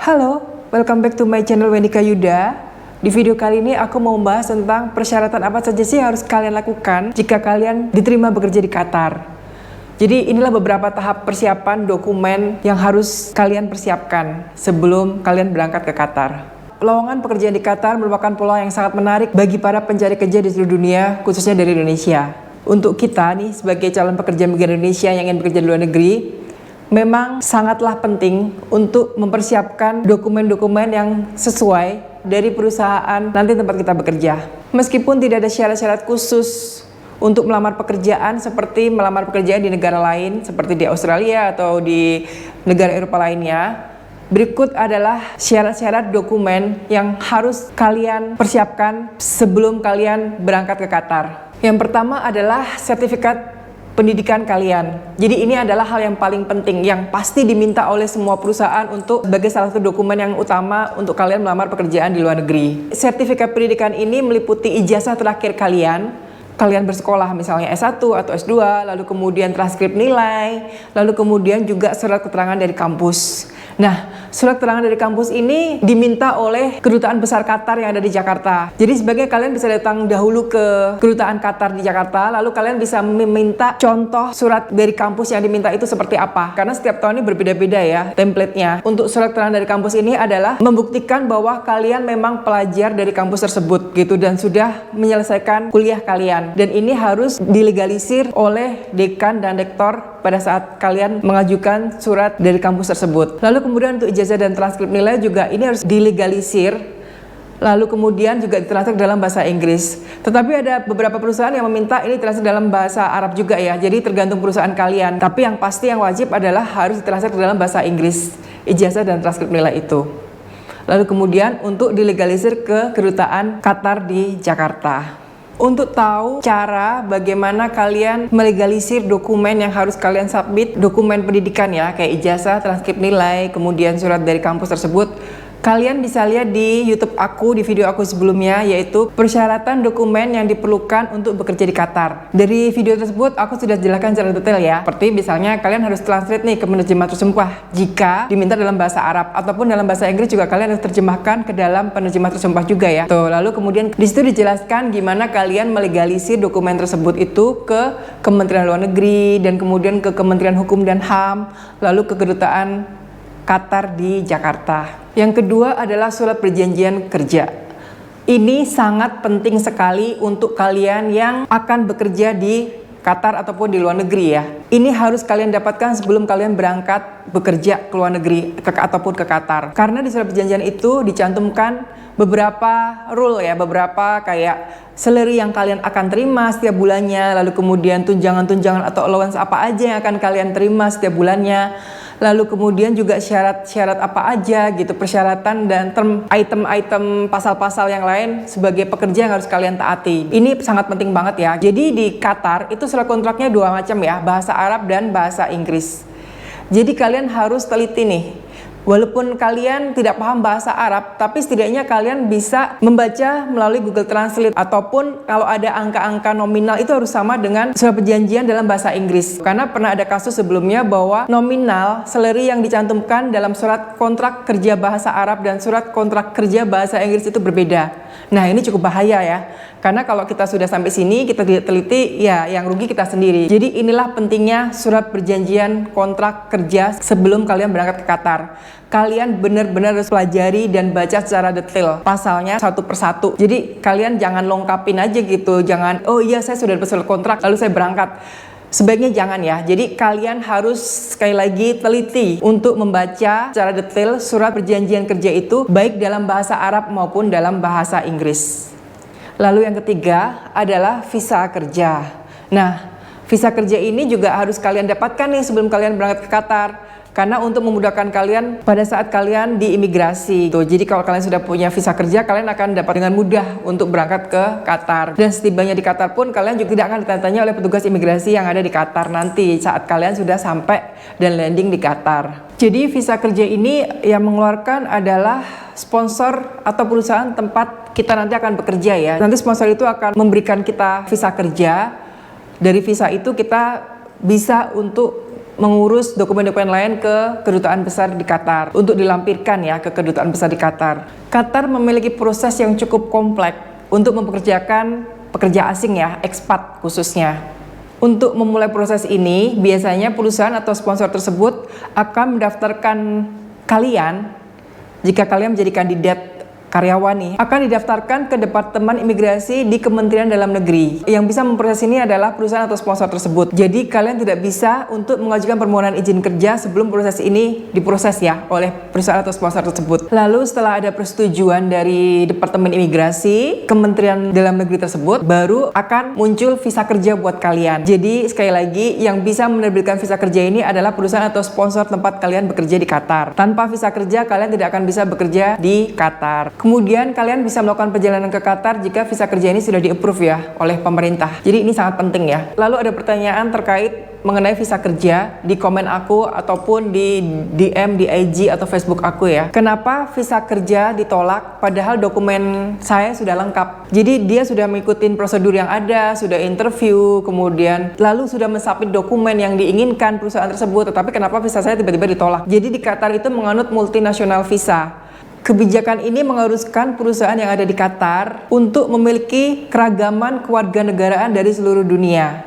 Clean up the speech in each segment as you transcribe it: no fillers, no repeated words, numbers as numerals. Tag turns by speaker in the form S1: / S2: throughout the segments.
S1: Halo, welcome back to my channel Wenika Yuda. Di video kali ini aku mau membahas tentang persyaratan apa saja sih yang harus kalian lakukan jika kalian diterima bekerja di Qatar. Jadi inilah beberapa tahap persiapan dokumen yang harus kalian persiapkan sebelum kalian berangkat ke Qatar. Lowongan pekerjaan di Qatar merupakan peluang yang sangat menarik bagi para pencari kerja di seluruh dunia, khususnya dari Indonesia. Untuk kita nih sebagai calon pekerja migran Indonesia yang ingin bekerja di luar negeri, memang sangatlah penting untuk mempersiapkan dokumen-dokumen yang sesuai dari perusahaan nanti tempat kita bekerja. Meskipun tidak ada syarat-syarat khusus untuk melamar pekerjaan seperti melamar pekerjaan di negara lain seperti di Australia atau di negara Eropa lainnya, berikut adalah syarat-syarat dokumen yang harus kalian persiapkan sebelum kalian berangkat ke Qatar. Yang pertama adalah sertifikat pendidikan kalian. Jadi ini adalah hal yang paling penting yang pasti diminta oleh semua perusahaan untuk sebagai salah satu dokumen yang utama untuk kalian melamar pekerjaan di luar negeri. Sertifikat pendidikan ini meliputi ijazah terakhir kalian bersekolah misalnya S1 atau S2, lalu kemudian transkrip nilai, lalu kemudian juga surat keterangan dari kampus. Nah, surat keterangan dari kampus ini diminta oleh Kedutaan Besar Qatar yang ada di Jakarta. Jadi sebagai kalian bisa datang dahulu ke Kedutaan Qatar di Jakarta, lalu kalian bisa meminta contoh surat dari kampus yang diminta itu seperti apa. Karena setiap tahun ini berbeda-beda ya template-nya. Untuk surat keterangan dari kampus ini adalah membuktikan bahwa kalian memang pelajar dari kampus tersebut gitu dan sudah menyelesaikan kuliah kalian. Dan ini harus dilegalisir oleh dekan dan rektor pada saat kalian mengajukan surat dari kampus tersebut. Lalu kemudian untuk ijazah dan transkrip nilai juga ini harus dilegalisir. Lalu kemudian juga ditranslate dalam bahasa Inggris. Tetapi ada beberapa perusahaan yang meminta ini ditranslate dalam bahasa Arab juga ya. Jadi tergantung perusahaan kalian. Tapi yang pasti yang wajib adalah harus ditranslate dalam bahasa Inggris, ijazah dan transkrip nilai itu. Lalu kemudian untuk dilegalisir ke Kedutaan Qatar di Jakarta. Untuk tahu cara bagaimana kalian melegalisir dokumen yang harus kalian submit, dokumen pendidikan ya, kayak ijazah, transkrip nilai, kemudian surat dari kampus tersebut, kalian bisa lihat di YouTube aku, di video aku sebelumnya, yaitu persyaratan dokumen yang diperlukan untuk bekerja di Qatar. Dari video tersebut aku sudah jelaskan secara detail ya. Seperti misalnya kalian harus translate nih ke penerjemah tersumpah jika diminta dalam bahasa Arab, ataupun dalam bahasa Inggris juga kalian harus terjemahkan ke dalam penerjemah tersumpah juga ya. Tuh, lalu kemudian di situ dijelaskan gimana kalian melegalisir dokumen tersebut itu ke Kementerian Luar Negeri dan kemudian ke Kementerian Hukum dan HAM, lalu ke Kedutaan Qatar di Jakarta. Yang kedua adalah surat perjanjian kerja. Ini sangat penting sekali untuk kalian yang akan bekerja di Qatar ataupun di luar negeri ya. Ini harus kalian dapatkan sebelum kalian berangkat bekerja ke luar negeri ataupun ke Qatar. Karena di surat perjanjian itu dicantumkan beberapa rule ya, beberapa kayak salary yang kalian akan terima setiap bulannya, lalu kemudian tunjangan-tunjangan atau allowance apa aja yang akan kalian terima setiap bulannya. Lalu kemudian juga syarat-syarat apa aja gitu, persyaratan dan item-item pasal-pasal yang lain sebagai pekerja yang harus kalian taati. Ini sangat penting banget ya. Jadi di Qatar itu surat kontraknya dua macam ya, bahasa Arab dan bahasa Inggris. Jadi kalian harus teliti nih. Walaupun kalian tidak paham bahasa Arab, tapi setidaknya kalian bisa membaca melalui Google Translate, ataupun kalau ada angka-angka nominal itu harus sama dengan surat perjanjian dalam bahasa Inggris. Karena pernah ada kasus sebelumnya bahwa nominal salary yang dicantumkan dalam surat kontrak kerja bahasa Arab dan surat kontrak kerja bahasa Inggris itu berbeda. Nah, ini cukup bahaya ya. Karena kalau kita sudah sampai sini, kita tidak teliti, ya yang rugi kita sendiri. Jadi inilah pentingnya surat perjanjian kontrak kerja sebelum kalian berangkat ke Qatar. Kalian benar-benar harus pelajari dan baca secara detail pasalnya satu persatu. Jadi kalian jangan lengkapin aja gitu. Jangan, oh iya saya sudah dapat surat kontrak lalu saya berangkat. Sebaiknya jangan ya. Jadi kalian harus sekali lagi teliti untuk membaca secara detail surat perjanjian kerja itu, baik dalam bahasa Arab maupun dalam bahasa Inggris. Lalu yang ketiga adalah visa kerja. Nah, visa kerja ini juga harus kalian dapatkan nih sebelum kalian berangkat ke Qatar. Karena untuk memudahkan kalian pada saat kalian di imigrasi tuh. Jadi kalau kalian sudah punya visa kerja, kalian akan dapat dengan mudah untuk berangkat ke Qatar. Dan setibanya di Qatar pun kalian juga tidak akan ditanya oleh petugas imigrasi yang ada di Qatar nanti saat kalian sudah sampai dan landing di Qatar. Jadi visa kerja ini yang mengeluarkan adalah sponsor atau perusahaan tempat kita nanti akan bekerja ya. Nanti sponsor itu akan memberikan kita visa kerja. Dari visa itu kita bisa untuk mengurus dokumen-dokumen lain ke kedutaan besar di Qatar untuk dilampirkan ya ke kedutaan besar di Qatar. Qatar memiliki proses yang cukup kompleks untuk mempekerjakan pekerja asing ya, ekspat khususnya. Untuk memulai proses ini, biasanya perusahaan atau sponsor tersebut akan mendaftarkan kalian, jika kalian menjadi kandidat karyawan nih, akan didaftarkan ke Departemen Imigrasi di Kementerian Dalam Negeri. Yang bisa memproses ini adalah perusahaan atau sponsor tersebut. Jadi kalian tidak bisa untuk mengajukan permohonan izin kerja sebelum proses ini diproses ya oleh perusahaan atau sponsor tersebut. Lalu setelah ada persetujuan dari Departemen Imigrasi, Kementerian Dalam Negeri tersebut, baru akan muncul visa kerja buat kalian. Jadi sekali lagi, yang bisa menerbitkan visa kerja ini adalah perusahaan atau sponsor tempat kalian bekerja di Qatar. Tanpa visa kerja, kalian tidak akan bisa bekerja di Qatar. Kemudian kalian bisa melakukan perjalanan ke Qatar jika visa kerja ini sudah di-approve ya oleh pemerintah. Jadi ini sangat penting ya. Lalu ada pertanyaan terkait mengenai visa kerja di komen aku ataupun di DM di IG atau Facebook aku ya. Kenapa visa kerja ditolak padahal dokumen saya sudah lengkap? Jadi dia sudah mengikuti prosedur yang ada, sudah interview, kemudian lalu sudah mensubmit dokumen yang diinginkan perusahaan tersebut, tetapi kenapa visa saya tiba-tiba ditolak? Jadi di Qatar itu menganut multinational visa. Kebijakan ini mengharuskan perusahaan yang ada di Qatar untuk memiliki keragaman kewarganegaraan dari seluruh dunia.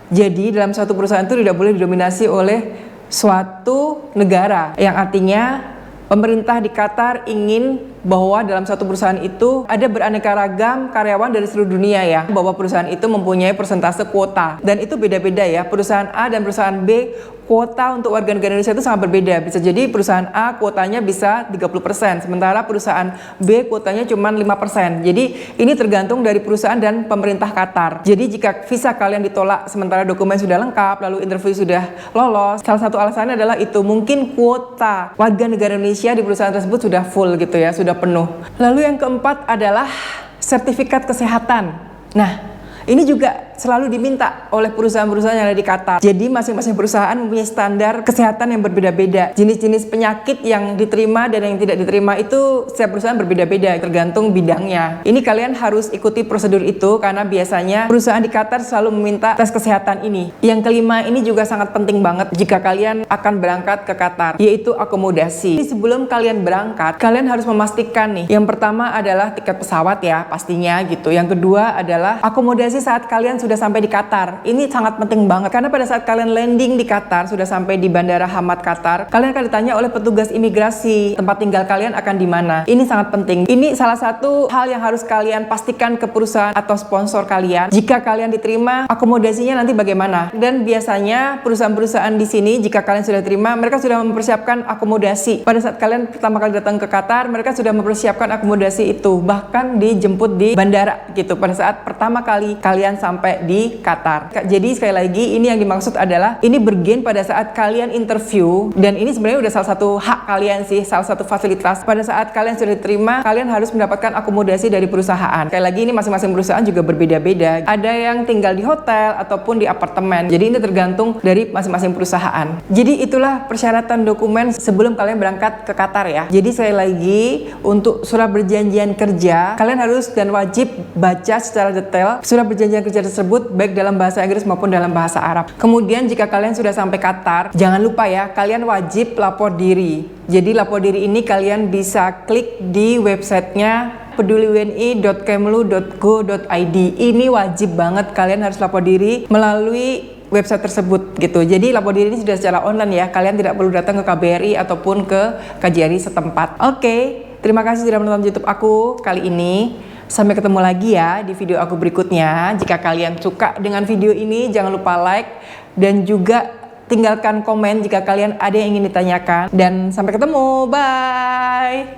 S1: Jadi dalam suatu perusahaan itu tidak boleh didominasi oleh suatu negara, yang artinya pemerintah di Qatar ingin bahwa dalam satu perusahaan itu ada beraneka ragam karyawan dari seluruh dunia ya, bahwa perusahaan itu mempunyai persentase kuota dan itu beda-beda ya. Perusahaan A dan perusahaan B kuota untuk warga negara Indonesia itu sangat berbeda. Bisa jadi perusahaan A kuotanya bisa 30%, sementara perusahaan B kuotanya cuma 5%. Jadi ini tergantung dari perusahaan dan pemerintah Qatar. Jadi jika visa kalian ditolak sementara dokumen sudah lengkap, lalu interview sudah lolos, salah satu alasannya adalah itu, mungkin kuota warga negara Indonesia di perusahaan tersebut sudah full gitu ya, sudah penuh. Lalu yang keempat adalah sertifikat kesehatan. Nah, ini juga selalu diminta oleh perusahaan-perusahaan yang ada di Qatar. Jadi masing-masing perusahaan mempunyai standar kesehatan yang berbeda-beda. Jenis-jenis penyakit yang diterima dan yang tidak diterima itu setiap perusahaan berbeda-beda, tergantung bidangnya. Ini kalian harus ikuti prosedur itu karena biasanya perusahaan di Qatar selalu meminta tes kesehatan ini. Yang kelima ini juga sangat penting banget jika kalian akan berangkat ke Qatar, yaitu akomodasi. Jadi sebelum kalian berangkat, kalian harus memastikan nih. Yang pertama adalah tiket pesawat ya, pastinya gitu. Yang kedua adalah akomodasi saat kalian sudah sampai di Qatar. Ini sangat penting banget karena pada saat kalian landing di Qatar, sudah sampai di Bandara Hamad Qatar, kalian akan ditanya oleh petugas imigrasi tempat tinggal kalian akan di mana. Ini sangat penting. Ini salah satu hal yang harus kalian pastikan ke perusahaan atau sponsor kalian. Jika kalian diterima, akomodasinya nanti bagaimana? Dan biasanya perusahaan-perusahaan di sini, jika kalian sudah terima, mereka sudah mempersiapkan akomodasi. Pada saat kalian pertama kali datang ke Qatar, mereka sudah mempersiapkan akomodasi itu, bahkan dijemput di bandara gitu pada saat pertama kali kalian sampai di Qatar. Jadi sekali lagi, ini yang dimaksud adalah ini bergen pada saat kalian interview, dan ini sebenarnya udah salah satu hak kalian sih, salah satu fasilitas. Pada saat kalian sudah diterima, kalian harus mendapatkan akomodasi dari perusahaan. Sekali lagi, ini masing-masing perusahaan juga berbeda-beda. Ada yang tinggal di hotel ataupun di apartemen. Jadi ini tergantung dari masing-masing perusahaan. Jadi itulah persyaratan dokumen sebelum kalian berangkat ke Qatar ya. Jadi sekali lagi, untuk surat perjanjian kerja, kalian harus dan wajib baca secara detail surat perjanjian kerja tersebut, baik dalam bahasa Inggris maupun dalam bahasa Arab. Kemudian jika kalian sudah sampai Qatar, jangan lupa ya, kalian wajib lapor diri. Jadi lapor diri ini kalian bisa klik di websitenya peduliwni.kemlu.go.id. Ini wajib banget, kalian harus lapor diri melalui website tersebut gitu. Jadi lapor diri ini sudah secara online ya, kalian tidak perlu datang ke KBRI ataupun ke KJRI setempat. Oke, terima kasih sudah menonton YouTube aku kali ini. Sampai ketemu lagi ya di video aku berikutnya. Jika kalian suka dengan video ini, jangan lupa like dan juga tinggalkan komen jika kalian ada yang ingin ditanyakan. Dan sampai ketemu, bye!